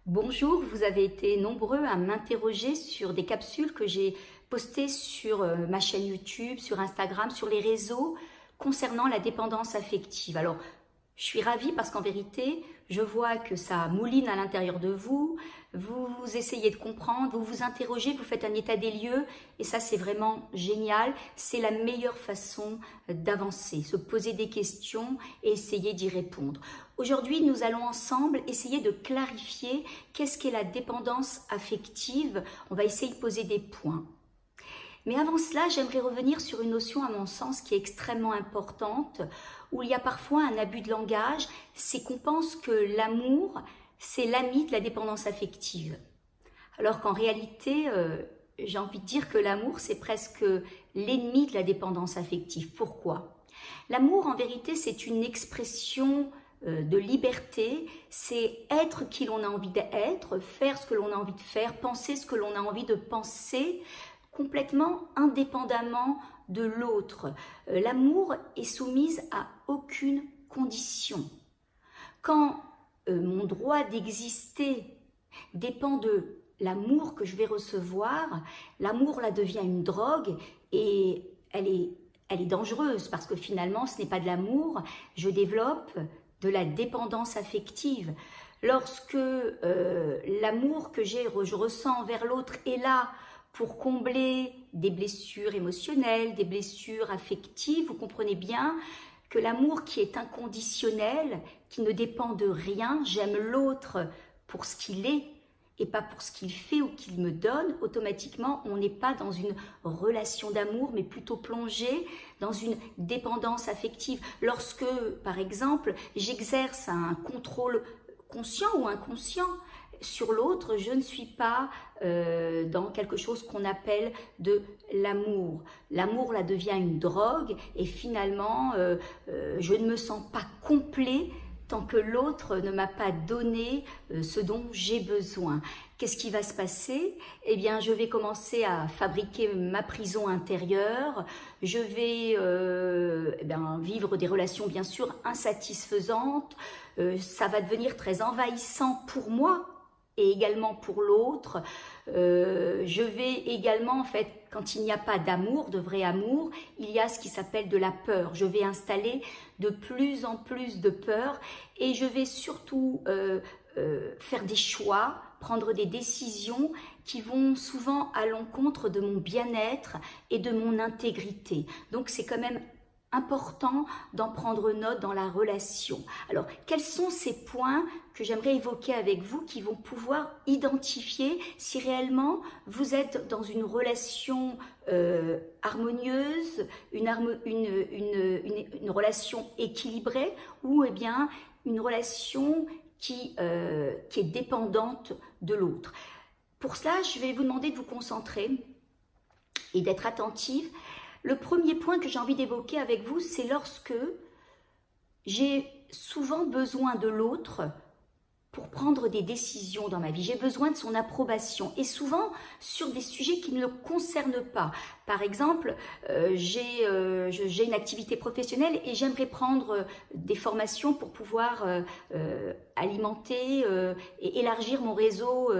Bonjour, vous avez été nombreux à m'interroger sur des capsules que j'ai postées sur ma chaîne YouTube, sur Instagram, sur les réseaux concernant la dépendance affective. Alors, je suis ravie parce qu'en vérité, je vois que ça mouline à l'intérieur de vous, vous essayez de comprendre, vous vous interrogez, vous faites un état des lieux et ça c'est vraiment génial. C'est la meilleure façon d'avancer, se poser des questions et essayer d'y répondre. Aujourd'hui, nous allons ensemble essayer de clarifier qu'est-ce qu'est la dépendance affective. On va essayer de poser des points. Mais avant cela, j'aimerais revenir sur une notion, à mon sens, qui est extrêmement importante, où il y a parfois un abus de langage, c'est qu'on pense que l'amour, c'est l'ami de la dépendance affective. Alors qu'en réalité, j'ai envie de dire que l'amour, c'est presque l'ennemi de la dépendance affective. Pourquoi? L'amour, en vérité, c'est une expression de liberté, c'est être qui l'on a envie d'être, faire ce que l'on a envie de faire, penser ce que l'on a envie de penser, complètement indépendamment de l'autre. L'amour est soumise à aucune condition. Quand mon droit d'exister dépend de l'amour que je vais recevoir, l'amour là devient une drogue et elle est dangereuse parce que finalement ce n'est pas de l'amour, je développe de la dépendance affective. Lorsque l'amour que je ressens envers l'autre est là pour combler des blessures émotionnelles, des blessures affectives, vous comprenez bien que l'amour qui est inconditionnel, qui ne dépend de rien, j'aime l'autre pour ce qu'il est et pas pour ce qu'il fait ou qu'il me donne, automatiquement on n'est pas dans une relation d'amour mais plutôt plongé dans une dépendance affective. Lorsque par exemple j'exerce un contrôle conscient ou inconscient sur l'autre, je ne suis pas dans quelque chose qu'on appelle de l'amour. L'amour là devient une drogue et finalement je ne me sens pas complet tant que l'autre ne m'a pas donné ce dont j'ai besoin. Qu'est-ce qui va se passer? Eh bien, je vais commencer à fabriquer ma prison intérieure, je vais vivre des relations bien sûr insatisfaisantes, ça va devenir très envahissant pour moi, et également pour l'autre. Je vais également, en fait, quand il n'y a pas d'amour, de vrai amour, il y a ce qui s'appelle de la peur. Je vais installer de plus en plus de peur et je vais surtout faire des choix, prendre des décisions qui vont souvent à l'encontre de mon bien-être et de mon intégrité. Donc c'est quand même important d'en prendre note dans la relation. Alors, quels sont ces points que j'aimerais évoquer avec vous qui vont pouvoir identifier si réellement vous êtes dans une relation harmonieuse, une relation équilibrée ou eh bien une relation qui est dépendante de l'autre. Pour cela, je vais vous demander de vous concentrer et d'être attentive. Le premier point que j'ai envie d'évoquer avec vous, c'est lorsque j'ai souvent besoin de l'autre pour prendre des décisions dans ma vie. J'ai besoin de son approbation et souvent sur des sujets qui ne le concernent pas. Par exemple, j'ai une activité professionnelle et j'aimerais prendre des formations pour pouvoir alimenter et élargir mon réseau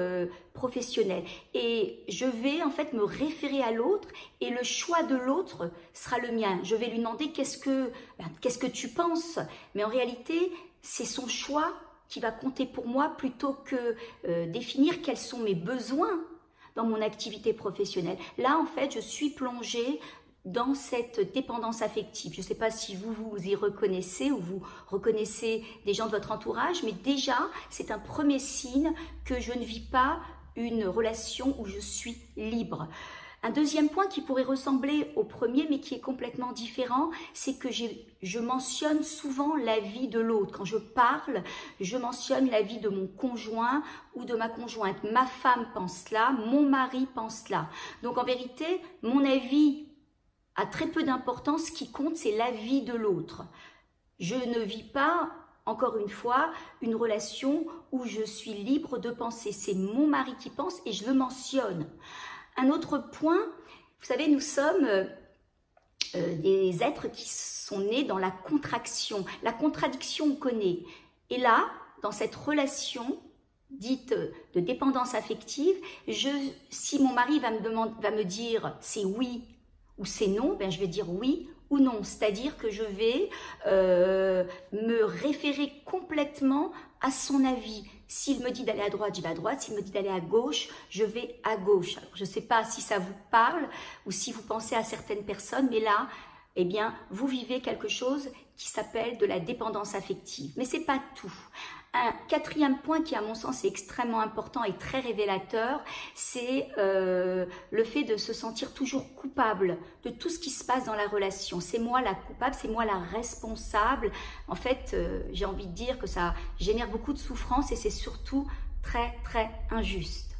professionnel. Et je vais en fait me référer à l'autre et le choix de l'autre sera le mien. Je vais lui demander qu'est-ce que tu penses? Mais en réalité, c'est son choix qui va compter pour moi plutôt que définir quels sont mes besoins dans mon activité professionnelle. Là, en fait, je suis plongée dans cette dépendance affective. Je ne sais pas si vous vous y reconnaissez ou vous reconnaissez des gens de votre entourage, mais déjà, c'est un premier signe que je ne vis pas une relation où je suis libre. Un deuxième point qui pourrait ressembler au premier, mais qui est complètement différent, c'est que je mentionne souvent la vie de l'autre. Quand je parle, je mentionne la vie de mon conjoint ou de ma conjointe. Ma femme pense cela, mon mari pense cela. Donc en vérité, mon avis a très peu d'importance. Ce qui compte, c'est la vie de l'autre. Je ne vis pas, encore une fois, une relation où je suis libre de penser. C'est mon mari qui pense et je le mentionne. Un autre point, vous savez, nous sommes des êtres qui sont nés dans la contraction. La contradiction, on connaît. Et là, dans cette relation, dite de dépendance affective, si mon mari va me dire c'est oui ou c'est non, ben je vais dire oui ou non. C'est-à-dire que je vais me référer complètement à son avis. S'il me dit d'aller à droite, je vais à droite. S'il me dit d'aller à gauche, je vais à gauche. Alors, je ne sais pas si ça vous parle ou si vous pensez à certaines personnes, mais là, eh bien, vous vivez quelque chose qui s'appelle de la dépendance affective. Mais ce n'est pas tout. Un quatrième point qui, à mon sens, est extrêmement important et très révélateur, c'est le fait de se sentir toujours coupable de tout ce qui se passe dans la relation. C'est moi la coupable, c'est moi la responsable. En fait, j'ai envie de dire que ça génère beaucoup de souffrance et c'est surtout très, très injuste.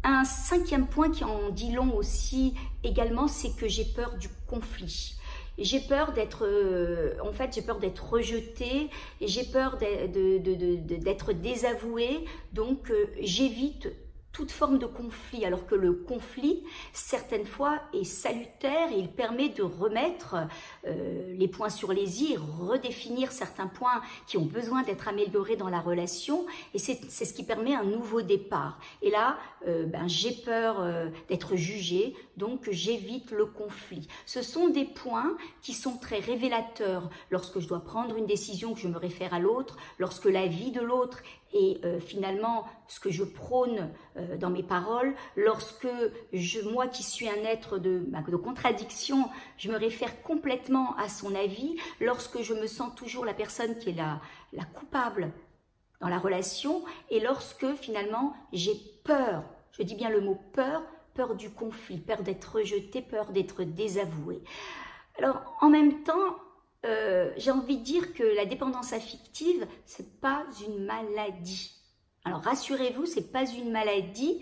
Un cinquième point qui en dit long aussi également, c'est que j'ai peur du conflit. J'ai peur d'être, j'ai peur d'être rejetée, et j'ai peur d'être désavouée, donc j'évite toute forme de conflit, alors que le conflit, certaines fois, est salutaire et il permet de remettre les points sur les i, redéfinir certains points qui ont besoin d'être améliorés dans la relation, et c'est ce qui permet un nouveau départ. Et là, j'ai peur d'être jugée, donc j'évite le conflit. Ce sont des points qui sont très révélateurs lorsque je dois prendre une décision, que je me réfère à l'autre, lorsque la vie de l'autre et finalement ce que je prône dans mes paroles, lorsque moi qui suis un être de contradiction, je me réfère complètement à son avis, lorsque je me sens toujours la personne qui est la coupable dans la relation, et lorsque finalement j'ai peur, je dis bien le mot peur, peur du conflit, peur d'être rejetée, peur d'être désavouée. Alors en même temps, j'ai envie de dire que la dépendance affective, c'est pas une maladie. Alors rassurez-vous, c'est pas une maladie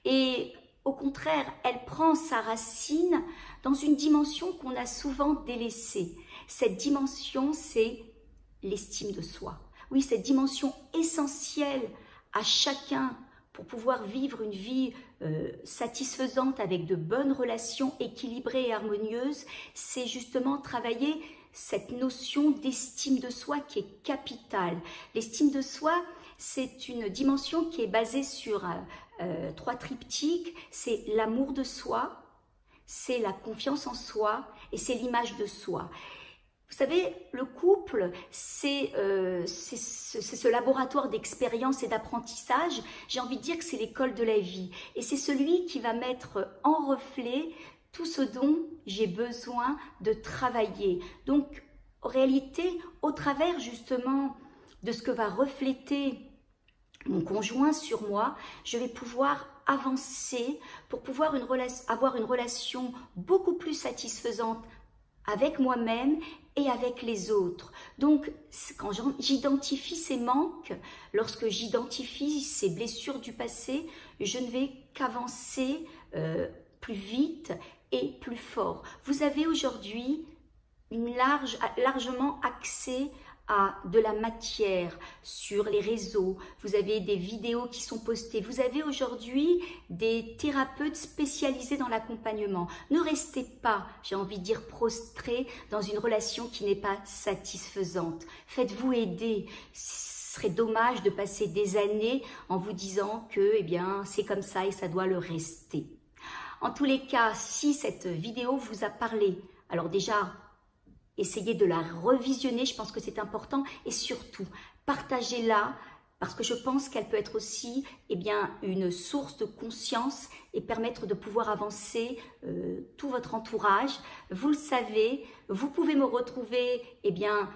et au contraire, elle prend sa racine dans une dimension qu'on a souvent délaissée. Cette dimension, c'est l'estime de soi. Oui, cette dimension essentielle à chacun pour pouvoir vivre une vie satisfaisante avec de bonnes relations équilibrées et harmonieuses, c'est justement travailler cette notion d'estime de soi qui est capitale. L'estime de soi, c'est une dimension qui est basée sur 3 triptyques. C'est l'amour de soi, c'est la confiance en soi et c'est l'image de soi. Vous savez, le couple, c'est ce laboratoire d'expérience et d'apprentissage. J'ai envie de dire que c'est l'école de la vie. Et c'est celui qui va mettre en reflet tout ce dont j'ai besoin de travailler. Donc, en réalité, au travers justement de ce que va refléter mon conjoint sur moi, je vais pouvoir avancer pour pouvoir avoir une relation beaucoup plus satisfaisante avec moi-même et avec les autres. Donc, quand j'identifie ces manques, lorsque j'identifie ces blessures du passé, je ne vais qu'avancer plus vite et plus fort. Vous avez aujourd'hui largement accès à de la matière sur les réseaux, vous avez des vidéos qui sont postées, vous avez aujourd'hui des thérapeutes spécialisés dans l'accompagnement. Ne restez pas, j'ai envie de dire, prostrés dans une relation qui n'est pas satisfaisante. Faites-vous aider. Ce serait dommage de passer des années en vous disant que c'est comme ça et ça doit le rester. En tous les cas, si cette vidéo vous a parlé, alors déjà, essayez de la revisionner, je pense que c'est important, et surtout, partagez-la, parce que je pense qu'elle peut être aussi une source de conscience et permettre de pouvoir avancer tout votre entourage. Vous le savez, vous pouvez me retrouver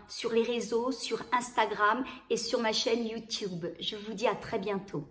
sur les réseaux, sur Instagram et sur ma chaîne YouTube. Je vous dis à très bientôt.